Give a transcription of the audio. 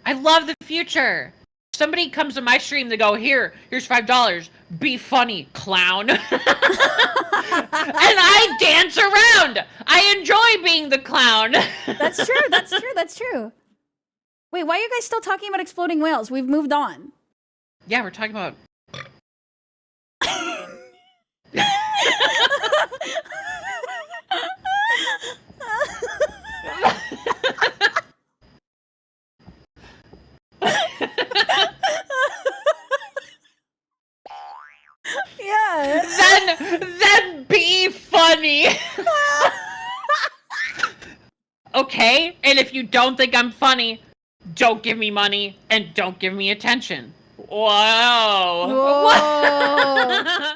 I love the future. Somebody comes to my stream, they go, here's $5. Be funny, clown. And I dance around. I enjoy being the clown. That's true. Wait, why are you guys still talking about exploding whales? We've moved on. Yeah, we're talking about... Yeah. Then be funny. Okay? And if you don't think I'm funny, don't give me money and don't give me attention. Whoa. Whoa.